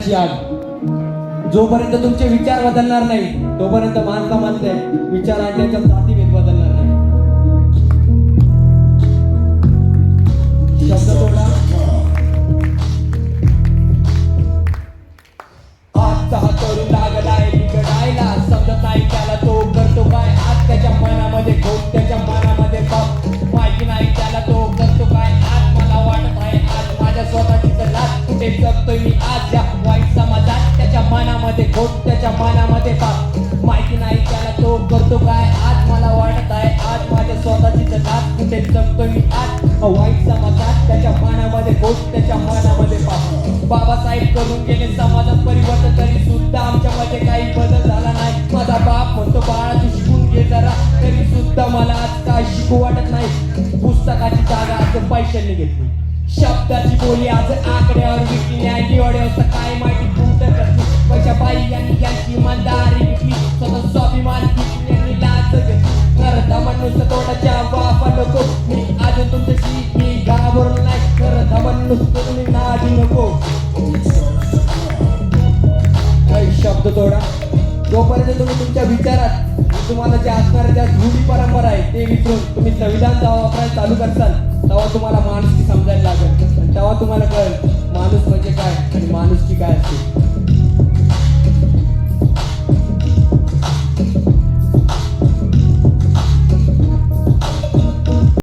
विचारांची आग. जोपर्यंत तुमचे विचार बदलणार नाही तोपर्यंत माणसामधले विचार आणि त्यांच्या जातीभेद बदलणार नाही. शब्द थोडा आजचा हा तरुण लागलाय बिघडायला, समजत नाही त्याला तो करतो काय. आज त्याच्या मनामध्ये खोट, त्याच्या मनामध्ये पाप, माहिती नाही त्याला तो करतो काय. आज मला वाटत आहे आज माझ्या स्वतःची लाज, कुठे जगतोय मी आज या वाईट समाजात. त्याच्या मनामध्ये खोट, त्याच्या मनामध्ये पाप, माहिती नाही त्याला तो करतो काय. आज मला वाटत आहे आज माझ्या स्वतःची लाज, कुठे जगतोय मी आज वाईट समाजात. त्याच्या मनामध्ये खोट, त्याच्या मनामध्ये पाप. बाबासाहेब करून गेले समाजात परिवर्तन, तरी सुद्धा आमच्यामध्ये काही बदल झाला नाही. माझा बाप म्हणतो बाळा तू शिकून घे जरा, तरी सुद्धा मला आज काय शिकू वाटत नाही. पुस्तकाची जागा आज पैशांनी घेतली, शब्दाची बोली आज आकड्यावर विकली. न्याय निवड्यावर काय माहिती कुठं करते. पैशा बाई यांनी यांची इमानदारी विकली, स्वतः स्वाभिमान विकली यांनी लाच घेतली. खरं नुसतं तोंडाच्या बापा नको, मी अजून तुमच्याशी मी घाबरलो नाही. खरं नुसतं तुम्ही नादी नको. शब्द तोडा. जोपर्यंत तुम्ही तुमच्या विचारात तुम्हाला जे असणारे ज्या रूढी परंपरा आहे ते विसरून तुम्ही संविधान जेव्हा वापरायला चालू करताल तेव्हा तुम्हाला माणुसकी समजायला लागेल आणि तेव्हा तुम्हाला कळेल माणूस